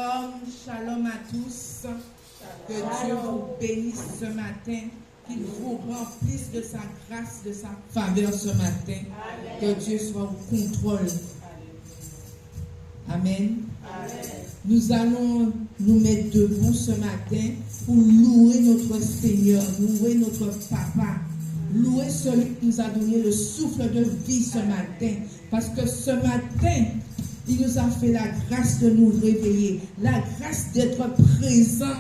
Shalom, shalom à tous. Que Dieu vous bénisse ce matin, qu'il vous remplisse de sa grâce, de sa faveur ce matin. Que Dieu soit au contrôle. Amen. Nous allons nous mettre debout ce matin pour louer notre Seigneur, louer notre Papa, louer celui qui nous a donné le souffle de vie ce matin. Parce que ce matin, il nous a fait la grâce de nous réveiller, la grâce d'être présent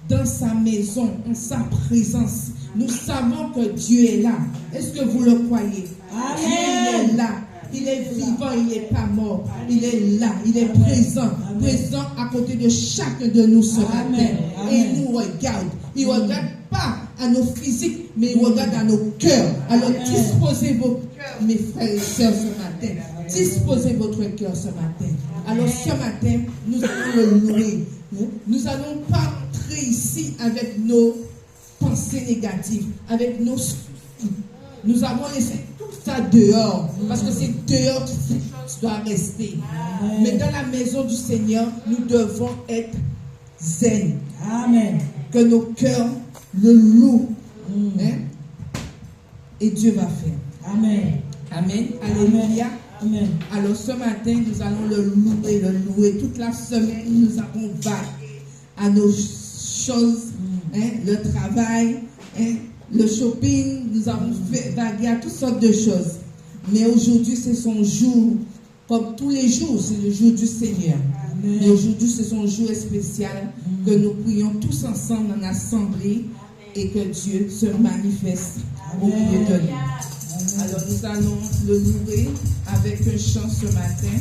dans sa maison, en sa présence. Nous savons que Dieu est là. Est-ce que vous le croyez? Amen. Dieu est là. Il est vivant, il n'est pas mort. Il est là, il est présent. Présent à côté de chacun de nous ce matin. Et il nous regarde. Il ne regarde pas à nos physiques, mais il regarde à nos cœurs. Alors disposez vos cœurs, mes frères et sœurs, ce matin. Disposez votre cœur ce matin. Alors ce matin, nous allons le louer. Nous n'allons pas entrer ici avec nos pensées négatives, avec nos soucis. Nous avons laissé tout ça dehors, parce que c'est dehors que ces choses doivent rester. Mais dans la maison du Seigneur, nous devons être zen. Amen. Que nos cœurs le louent. Et Dieu va faire. Amen. Amen. Alléluia. Amen. Alors ce matin, nous allons le louer. Toute la semaine, nous avons vagué à nos choses, le travail, le shopping, nous avons vagué à toutes sortes de choses. Mais aujourd'hui, c'est son jour, comme tous les jours, c'est le jour du Seigneur. Amen. Mais aujourd'hui, c'est son jour spécial que nous prions tous ensemble en assemblée et que Dieu se manifeste au milieu de nous. Alors nous allons le louer avec un chant ce matin.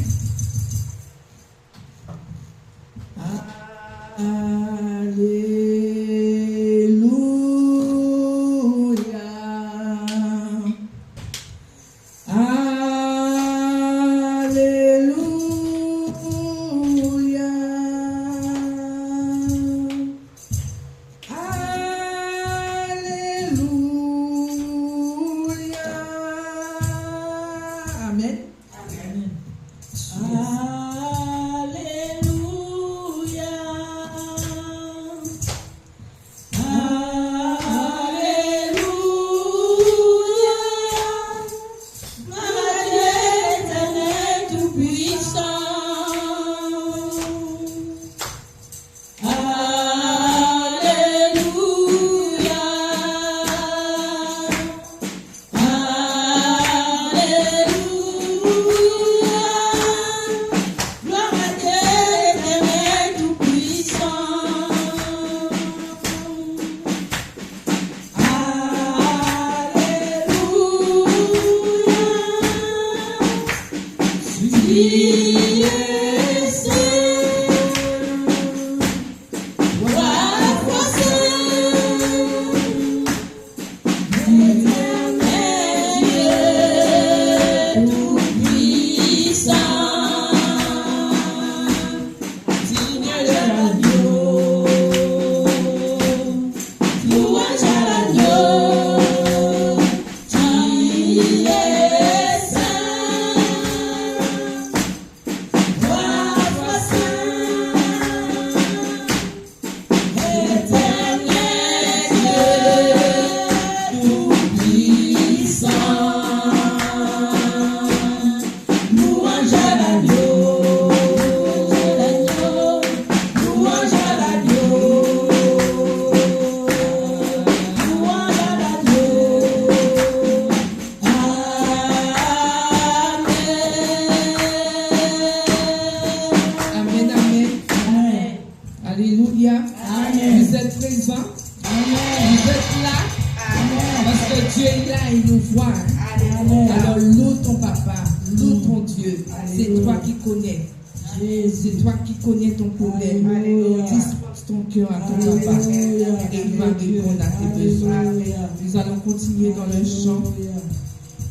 Nous allons continuer dans le chant.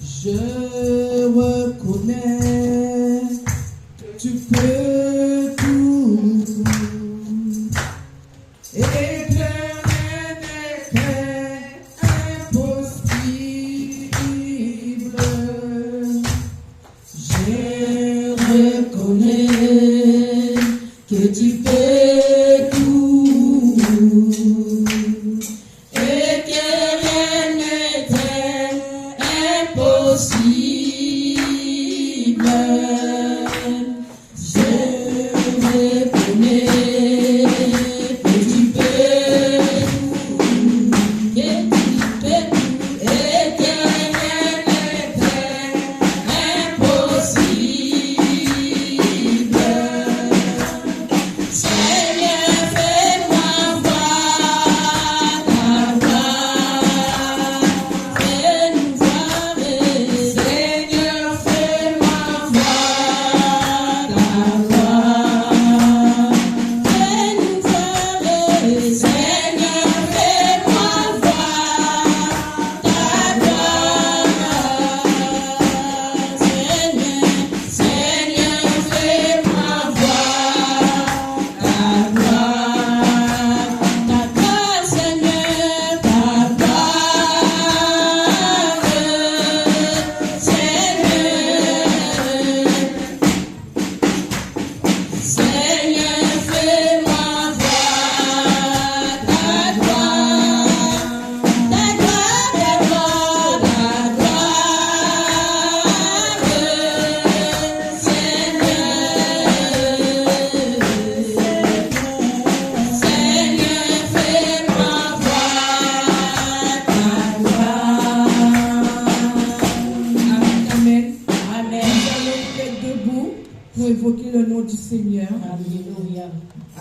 Je reconnais que tu peux tout. Éternel était impossible. Je reconnais que que tu peux tout, et que rien n'est impossible. Je reconnais que tu peux tout, et que rien n'est impossible. Seigneur, fais-moi voir ta gloire, fais-nous voir, Seigneur, fais-moi voir ta gloire, fais-nous voir, Seigneur, fais-moi voir ta gloire, Seigneur, fais-moi voir ta gloire, Seigneur, ta Seigneur, fais-moi voir ta Amen. Amen. Nous allons nous mettre debout pour évoquer le nom du Seigneur. Alléluia.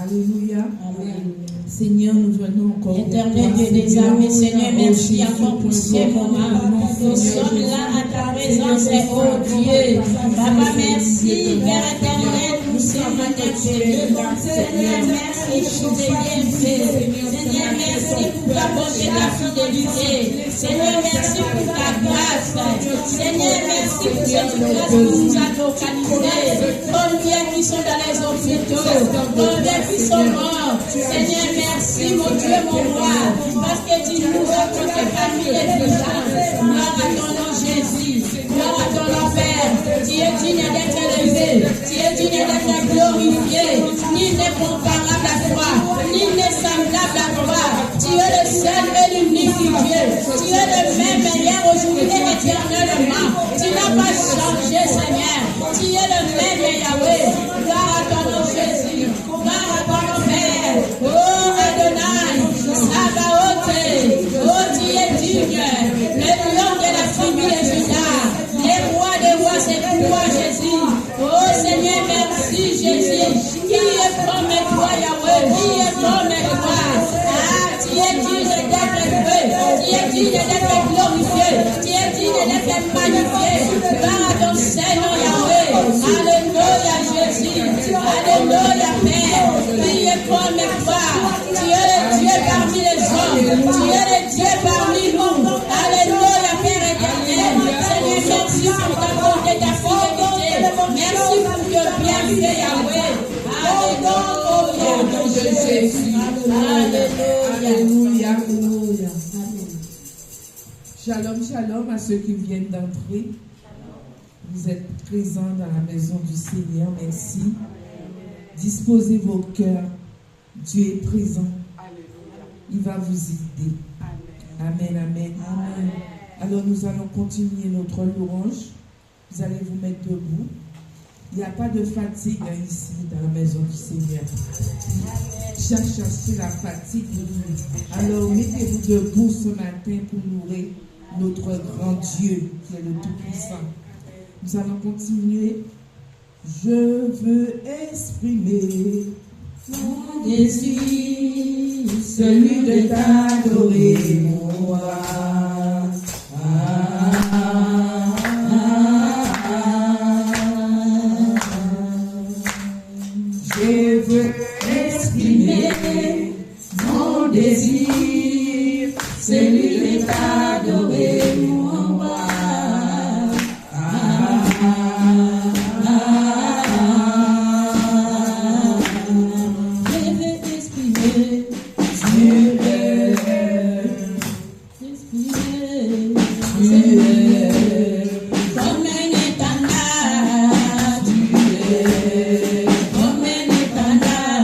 Alléluia. Amen. Seigneur, nous venons encore. Éternel Dieu des armées, Seigneur, merci encore pour ces moments. Nous sommes là à ta présence, oh Dieu. Papa, merci, Père éternel, pour ces matins. Seigneur, merci pour tes bienfaits. Seigneur, merci pour ta bonté, ta fidélité. Seigneur, merci pour ta grâce. Seigneur, merci pour cette grâce que tu nous as localisée. Combien qui sont dans les hôpitaux, combien qui sont morts. Seigneur, merci, mon Dieu, mon roi, parce que tu nous as porté parmi les vivants. Gloire à ton nom, Jésus. Gloire à ton nom, Père. Tu es digne d'être élevé. Tu es digne d'être glorifié. Nul n'est comparable à toi. Nul n'est semblable à toi. Tu es le seul et l'unique Dieu. Tu es le même hier, aujourd'hui et éternellement. Tu n'as pas changé, Seigneur. Tu es le même Yahweh. Gloire à ton nom, Jésus. Gloire à ton nom, Père. Oh, Adonai, Sabaoth. Oh, tu es digne. Le lion de la tribu de Juda. Les rois des rois, c'est toi, Jésus. Oh, Seigneur, merci, Jésus. Qui est comme toi, Yahweh? Qui est comme toi? Ah, tu es digne d'être élevé. Tu es digne d'être glorifié. Tu es digne d'être magnifié. Gloire à ton Seigneur, Yahweh. Alléluia, Jésus. Alléluia, Père. Qui est comme toi? Tu es le Dieu parmi les hommes. Tu es le Dieu parmi nous. Alléluia, Père éternel. Seigneur, merci pour ta bonté, ta fidélité. Merci pour le bienfait, Yahweh. Alléluia. Au nom de Jésus. Alléluia. Alléluia. Shalom, shalom à ceux qui viennent d'entrer. Vous êtes présents dans la maison du Seigneur. Merci. Disposez vos cœurs. Dieu est présent. Il va vous aider. Amen, amen. Amen. Alors nous allons continuer notre louange. Vous allez vous mettre debout. Il n'y a pas de fatigue ici dans la maison du Seigneur. Cherchez la fatigue. Alors mettez-vous debout ce matin pour louer notre grand Dieu qui est le Tout-Puissant. Nous allons continuer. Je veux exprimer mon désir, celui de t'adorer, mon roi. Je veux exprimer mon désir, celui de t'adorer, mon roi. Comme un étendard,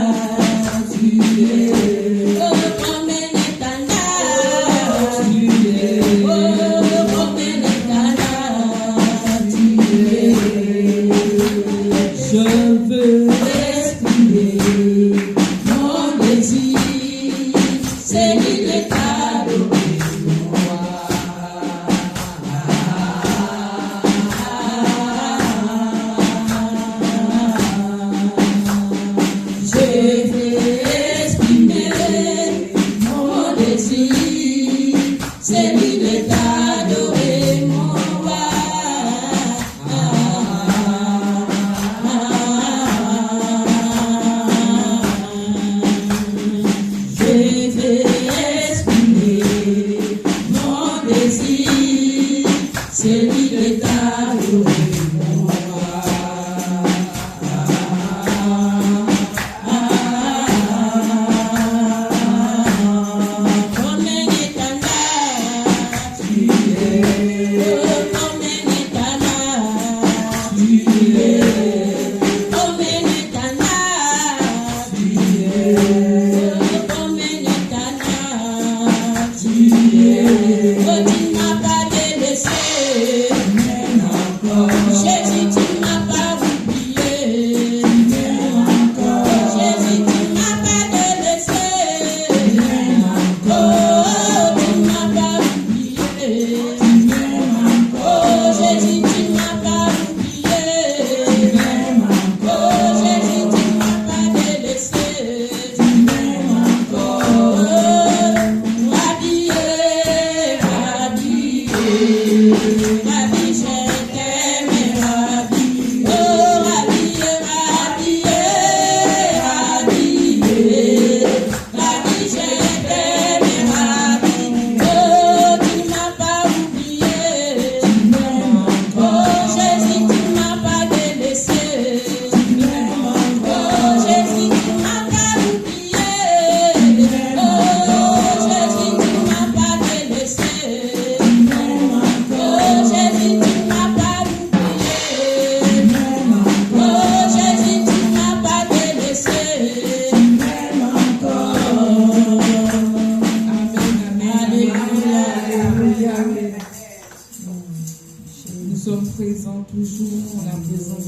toujours en la présence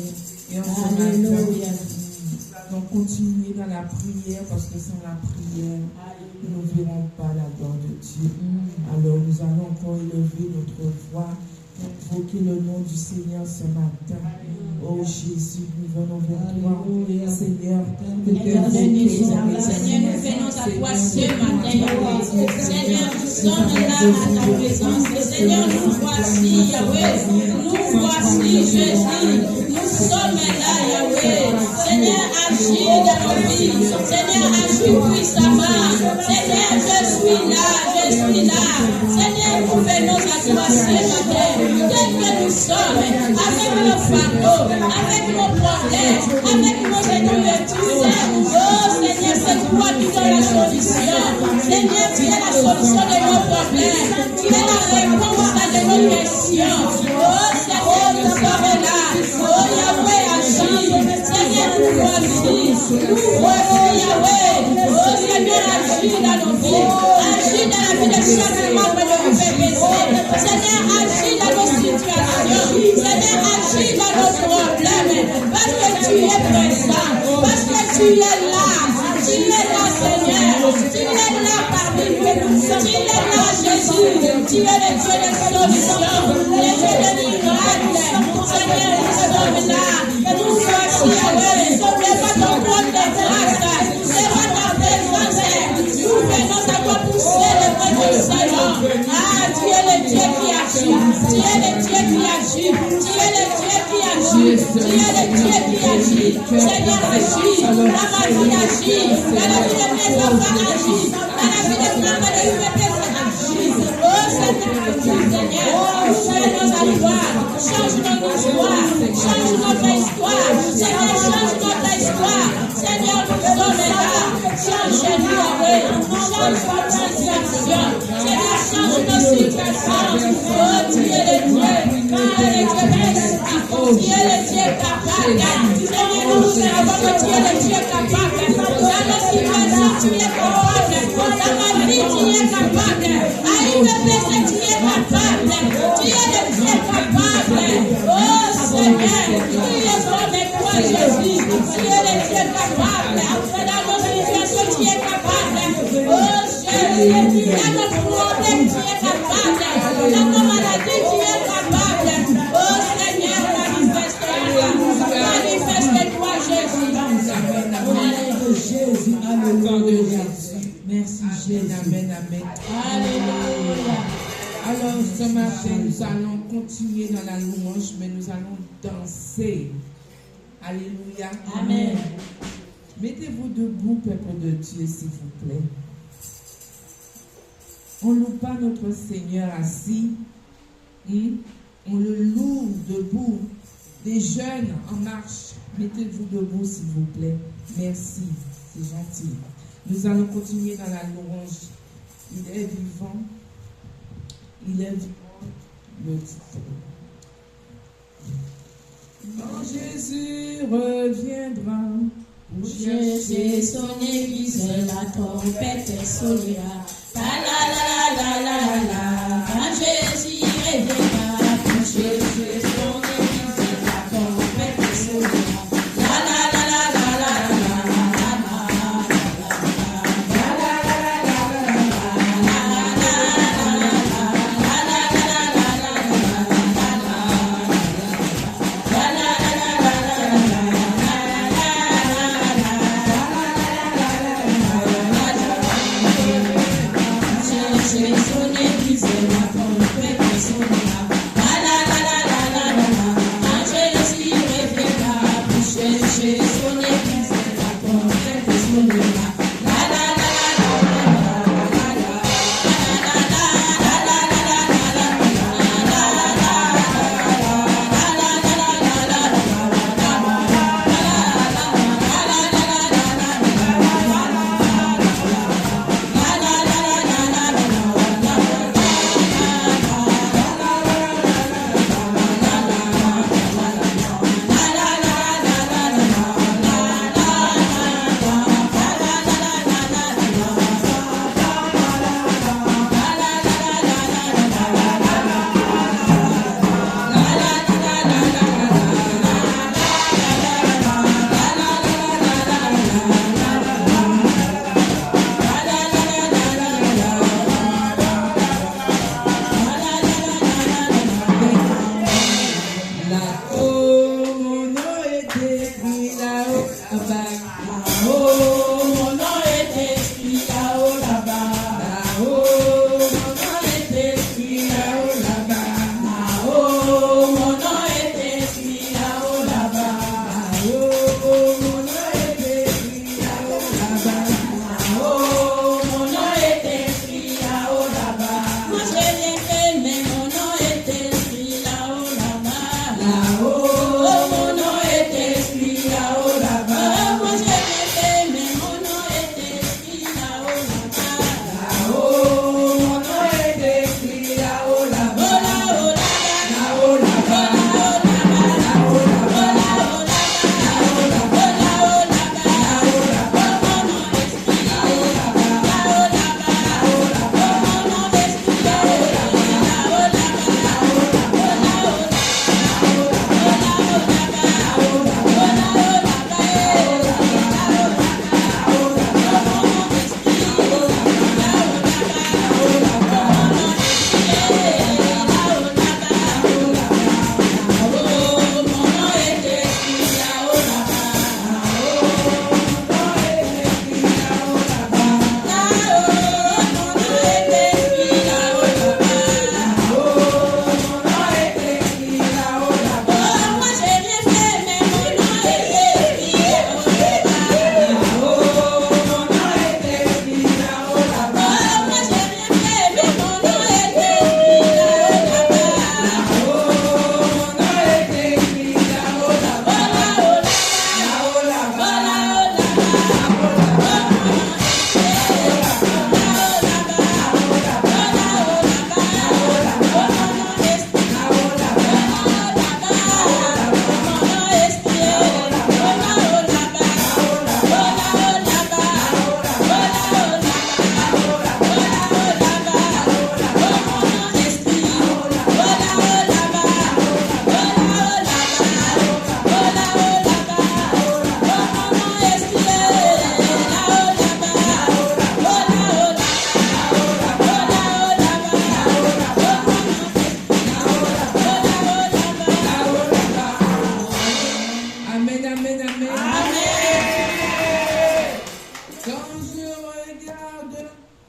et en ce matin. Alléluia. Donc continuez dans la prière parce que sans la prière, nous ne verrons pas la gloire de Dieu. Alors nous allons encore élever notre voix, invoquer le nom du Seigneur ce matin. Oh Jésus, nous venons vers toi, Seigneur. Seigneur, nous venons à toi ce matin, Yahweh. Seigneur, nous sommes là à ta présence. Seigneur, nous voici, Yahweh. Nous voici, Jésus. Nous sommes là, Yahweh. Seigneur, agis dans nos vies. Seigneur, agis puissamment. Seigneur, je suis là, je suis là. Seigneur, nous venons à toi ce matin. Tel que nous sommes, avec nos fardeaux, avec nos problèmes, avec nos études. Oh Seigneur, c'est toi qui donnes la solution. Seigneur, tu es la solution de nos problèmes. Tu es la réponse à de nos questions. Oh Seigneur, nous sommes là. Oh Yahweh, agis. Seigneur, nous voici. Nous voici, Yahweh. Oh Seigneur, agis dans nos vies. Agis dans la vie de chaque membre de l'UPPC. Seigneur, agis dans nos situations. Seigneur, agis dans nos problèmes. Parce que tu es présent. Parce que tu es là. Tu es là, Seigneur. Tu es là parmi nous. Tu es là, Jésus. Tu es le Dieu de solutions. Le Dieu de miracles. Seigneur, nous sommes là. Nous voici, Yahweh. Lève ton trône de grâce. Lève ta présence. Nous venons à toi pour célébrer ton Seigneur. Ah, tu es le Dieu qui agit. Tu es le Dieu qui agit. Tu es le Dieu qui agit. Tu es le Dieu qui agit. Seigneur, agis. Dans ma vie, agis. Dans la vie de mes enfants, agis. Dans la vie de maman de l'UPPC, agis. Oh Seigneur, agis, Seigneur. Nous venons à toi. Change notre histoire. Change notre histoire. Seigneur, change notre histoire. Seigneur, nous sommes là. Change-nous, Yahweh. Change notre situation. Seigneur, change nos situations. Oh, tu es le Dieu. Tu es le Dieu d'esprit. Tu es le Dieu capable. Seigneur, nous savons que tu es le Dieu capable. Dans nos situations, tu es capable. Dans ma vie, tu es capable. À UPPC, tu es capable. Tu es le Dieu capable. Oh, Seigneur, tu es avec toi, Jésus. Tu es le Dieu capable. Dans nos situations, tu es capable. Oh, Jésus, dans nos problèmes, tu es capable. Dans nos maladies, tu es capable. Oh, Seigneur, manifeste-toi. Manifeste-toi, Jésus. Jésus, alléluia. Merci Jésus. Amen, amen. Alléluia. Alors ce matin, nous allons continuer dans la louange, mais nous allons danser. Alléluia. Amen. Mettez-vous debout, peuple de Dieu, s'il vous plaît. On ne loue pas notre Seigneur assis. On le loue debout. Des jeunes en marche. Mettez-vous debout, s'il vous plaît. Merci. C'est gentil. Nous allons continuer dans la louange. Il est vivant. Il est vivant. Le titre. Quand Jésus reviendra Pour chercher son église, la trompette sonnera. La la la la la la la. Quand Jésus reviendra, pour chercher son église, la trompette sonnera. La la la la la la la la. La la la la la la la la la la.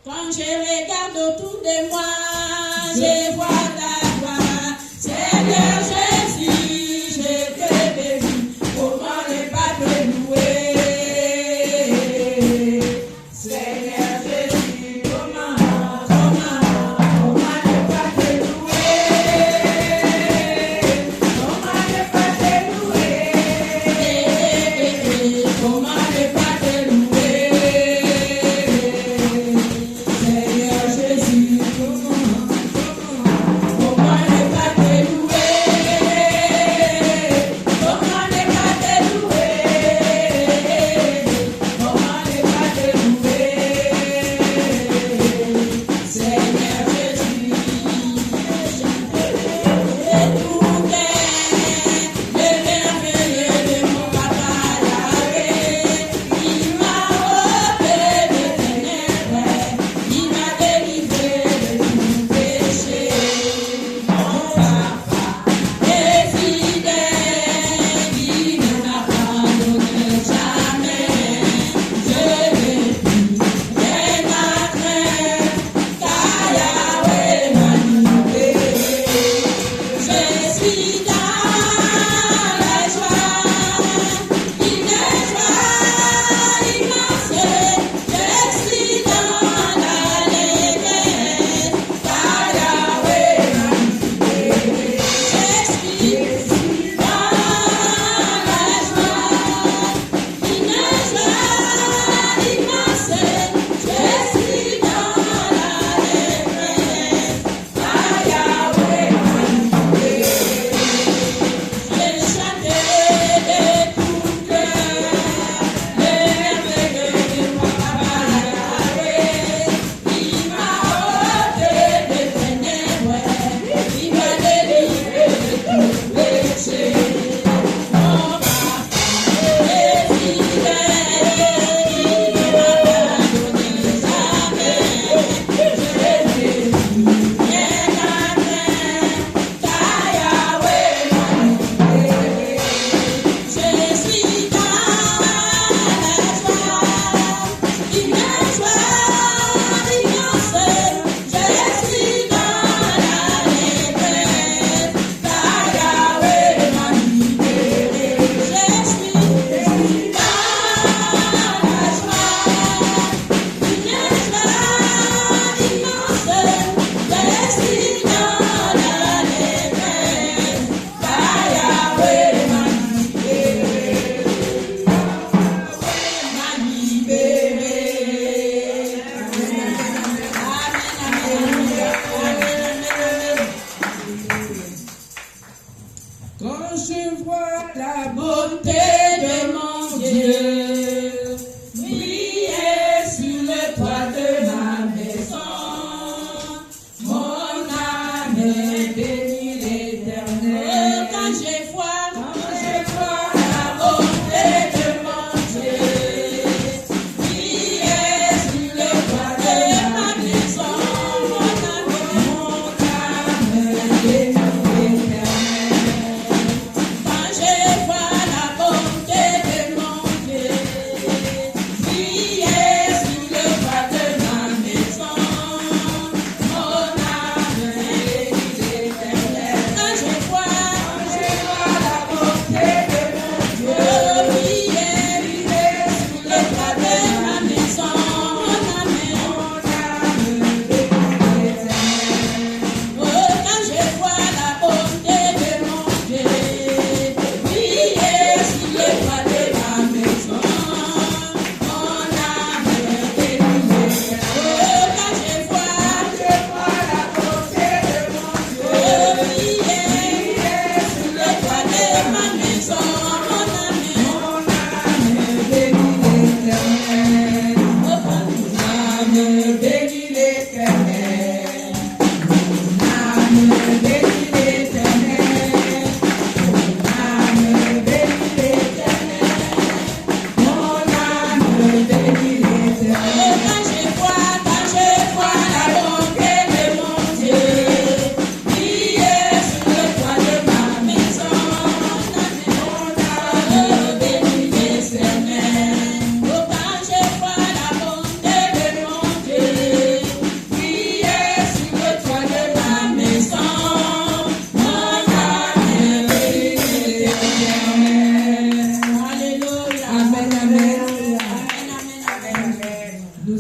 Quand je regarde autour de moi, je vois ta gloire. Seigneur Jésus, je te bénis. Comment ne pas te louer? Seigneur Jésus, comment ne pas te louer? Comment ne pas te louer? Comment ne pas te louer? Seigneur Jésus, comment ne pas te louer?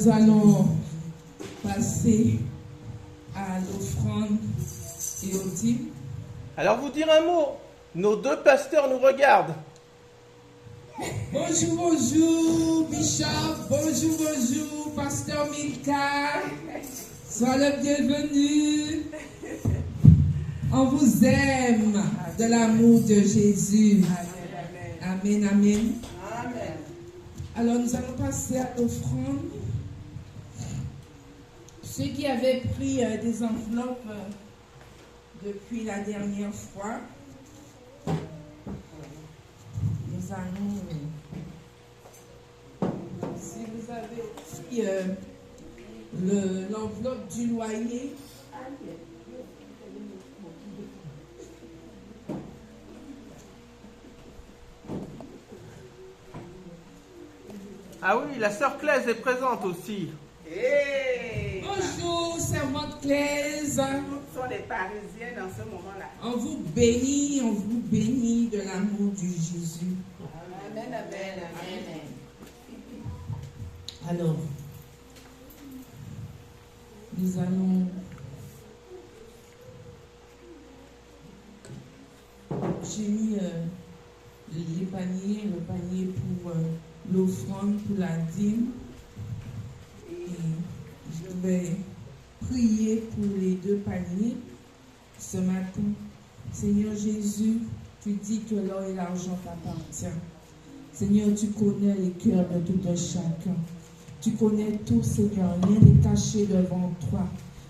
nous allons passer à l'offrande et au dîme. Alors vous dire un mot, nos deux pasteurs nous regardent. Bonjour, bonjour, Bishop. Bonjour, bonjour, Pasteur Milka. Sois le bienvenu. On vous aime de l'amour de Jésus. Amen, amen. Alors, nous allons passer à l'offrande. Ceux qui avaient pris des enveloppes depuis la dernière fois, nous allons, si vous avez pris l'enveloppe du loyer, Ah oui, la sœur Claise est présente aussi. Hey, bonjour, servante Claise. toutes sont des Parisiennes en ce moment-là. On vous bénit de l'amour de Jésus. Amen, amen, amen. Alors, nous allons j'ai mis les paniers, le panier pour l'offrande, pour la dîme. Et je vais prier pour les deux paniers ce matin. Seigneur Jésus, tu dis que l'or et l'argent t'appartiennent. Seigneur, tu connais les cœurs de tout un chacun. Tu connais tout, Seigneur. Rien n'est caché devant toi.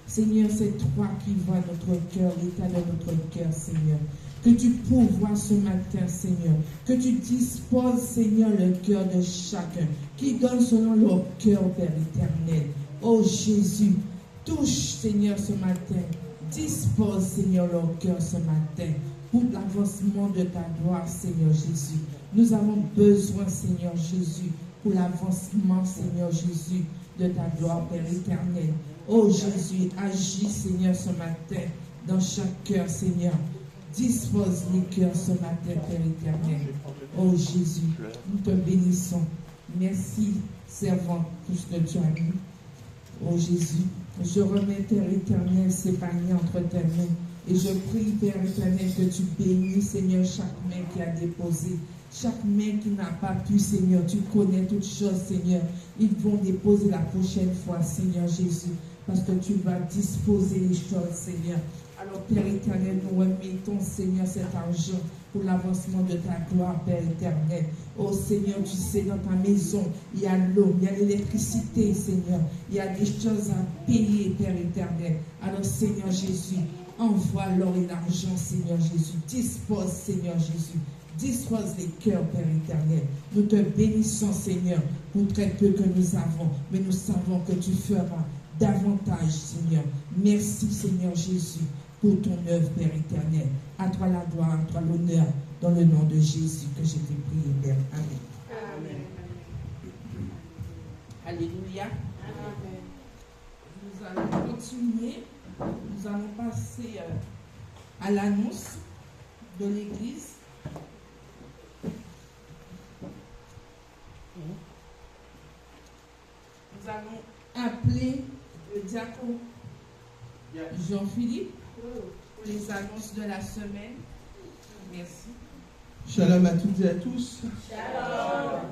Seigneur, c'est toi qui vois notre cœur, l'état de notre cœur, Seigneur. Que tu pourvoies ce matin, Seigneur. Que tu disposes, Seigneur, le cœur de chacun. Qui donne selon leur cœur, Père éternel. Oh Jésus, touche, Seigneur, ce matin. Dispose, Seigneur, leur cœur ce matin. Pour l'avancement de ta gloire, Seigneur Jésus. Nous avons besoin, Seigneur Jésus, pour l'avancement, Seigneur Jésus, de ta gloire, Père éternel. Oh Jésus, agis, Seigneur, ce matin, dans chaque cœur, Seigneur. Dispose les cœurs ce matin, Père éternel. Oh Jésus, nous te bénissons. Merci, servant, pour ce que tu as dit. Oh Jésus, je remets, Père éternel, ces paniers entre tes mains. Et je prie, Père éternel, que tu bénis, Seigneur, chaque main qui a déposé. Chaque main qui n'a pas pu, Seigneur, tu connais toutes choses, Seigneur. Ils vont déposer la prochaine fois, Seigneur Jésus, parce que tu vas disposer les choses, Seigneur. Alors, Père éternel, nous remettons, Seigneur, cet argent pour l'avancement de ta gloire, Père éternel. Oh Seigneur, tu sais, dans ta maison, il y a l'eau, il y a l'électricité, Seigneur. Il y a des choses à payer, Père éternel. Alors, Seigneur Jésus, envoie l'or et l'argent, Seigneur Jésus. Dispose, Seigneur Jésus. Dispose les cœurs, Père éternel. Nous te bénissons, Seigneur, pour très peu que nous avons, mais nous savons que tu feras davantage, Seigneur. Merci, Seigneur Jésus, pour ton œuvre, Père éternel. À toi la gloire, à toi l'honneur, dans le nom de Jésus que je t'ai prié, Père. Amen. Amen. Alléluia. Amen. Nous allons continuer. Nous allons passer à l'annonce de l'Église. Nous allons appeler le diacre Jean-Philippe pour les annonces de la semaine. Merci. Shalom à toutes et à tous. Shalom.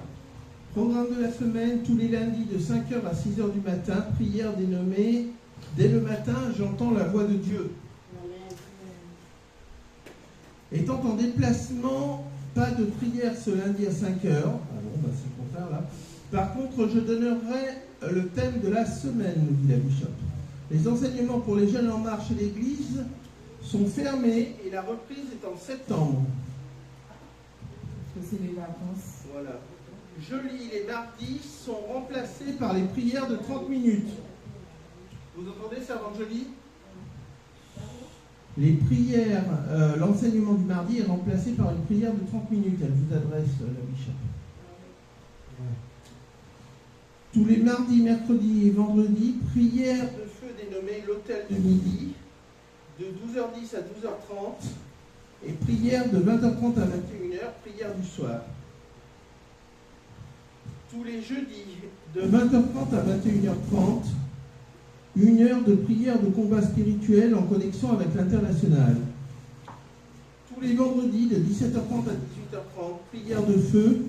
Programme de la semaine, tous les lundis de 5h à 6h du matin, prière dénommée « Dès le matin, j'entends la voix de Dieu ». Étant en déplacement, pas de prière ce lundi à 5h. Ah bon, bah c'est le contraire là. Par contre, je donnerai le thème de la semaine, nous dit la Bishop. Les enseignements pour les jeunes en marche et l'église sont fermés et la reprise est en septembre. Parce que c'est les vacances. Voilà. Jeudi, les mardis sont remplacés par les prières de 30 minutes. Vous entendez ça avant jeudi ? Les prières, l'enseignement du mardi est remplacé par une prière de 30 minutes. Elle vous adresse, la Bishop. Tous les mardis, mercredis et vendredis, prière de feu dénommée l'hôtel de midi, de 12h10 à 12h30, et prière de 20h30 à 21h, prière du soir. tous les jeudis de 20h30 à 21h30, une heure de prière de combat spirituel en connexion avec l'international. Tous les vendredis de 17h30 à 18h30, prière de feu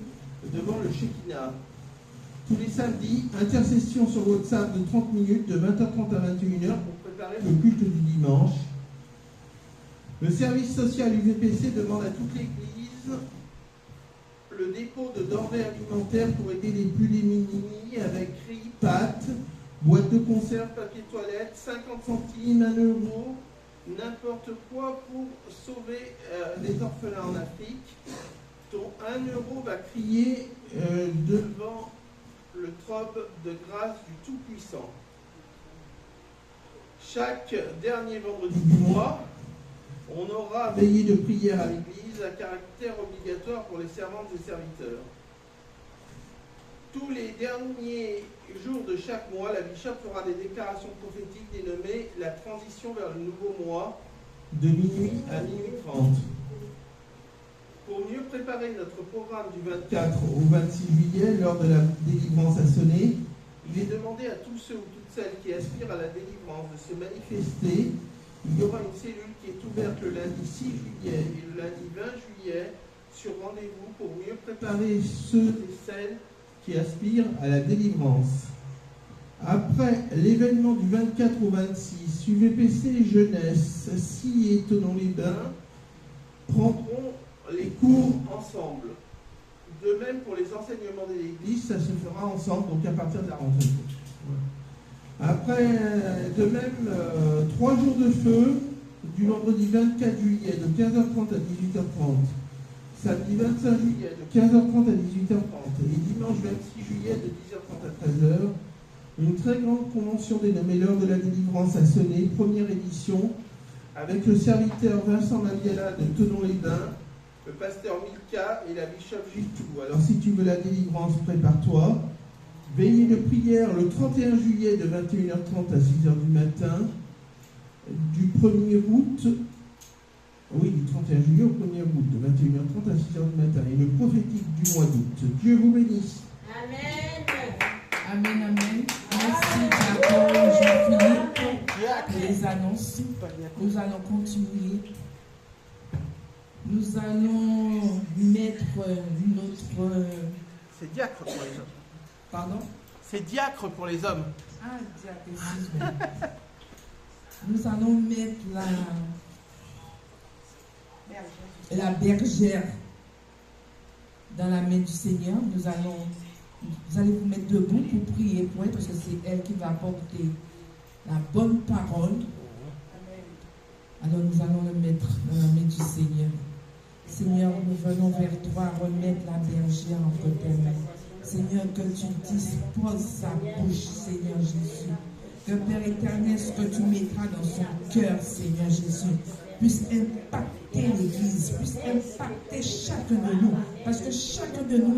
devant le Shekinah. Tous les samedis, intercession sur WhatsApp de 30 minutes de 20h30 à 21h pour préparer le culte du dimanche. Le service social UVPC demande à toute l'Église le dépôt de denrées alimentaires pour aider les plus démunis avec riz, pâtes, boîtes de conserve, papier toilette, 50 centimes, 1 euro, n'importe quoi pour sauver les orphelins en Afrique. Ton 1 euro va crier devant le trône de grâce du Tout-Puissant. Chaque dernier vendredi du mois, on aura veillée de prière à l'église à caractère obligatoire pour les servantes et serviteurs. Tous les derniers jours de chaque mois, la Bishop fera des déclarations prophétiques dénommées la transition vers le nouveau mois de minuit à minuit 30. Pour mieux préparer notre programme du 24 au 26 juillet, lors de la délivrance à sonner, il est demandé à tous ceux ou toutes celles qui aspirent à la délivrance de se manifester. Il y aura une cellule qui est ouverte le lundi 6 juillet et le lundi 20 juillet sur rendez-vous pour mieux préparer ceux et celles qui aspirent à la délivrance. Après l'événement du 24 au 26, UVPC Jeunesse, Si et Thonon-les-Bains prendront les cours ensemble. De même pour les enseignements de l'Église, ça se fera ensemble, donc à partir de la rentrée. Après, de même, 3 jours de feu, du vendredi 24 juillet de 15h30 à 18h30, samedi 25 juillet de 15h30 à 18h30 et dimanche 26 juillet de 10h30 à 13h, une très grande convention dénommée l'heure de la délivrance à sonner, première édition, avec le serviteur Vincent Maviela de Thonon-les-Bains, le pasteur Milka et la Bishop Giltou. Alors si tu veux la délivrance, prépare-toi. Veillée de prière le 31 juillet de 21h30 à 6h du matin, du 1er août, oui, du 31 juillet au 1er août, de 21h30 à 6h du matin, et le prophétique du mois d'août. Dieu vous bénisse. Amen. Amen, amen. Merci, Diacon Jean-Philippe, pour les annonces. Nous allons continuer. Nous allons mettre notre... C'est diacre pour les hommes. Pardon? C'est diacre pour les hommes. Ah, diacre, excuse-moi. Nous allons mettre la bergère dans la main du Seigneur. Vous allez vous mettre debout pour prier pour elle, parce que c'est elle qui va apporter la bonne parole. Alors nous allons le mettre dans la main du Seigneur. Seigneur, nous venons vers toi remettre la bergère entre tes mains. Seigneur, que tu disposes sa bouche, Seigneur Jésus. Que Père éternel, ce que tu mettras dans son cœur, Seigneur Jésus, puisse impacter l'Église, puisse impacter chacun de nous. Parce que chacun de nous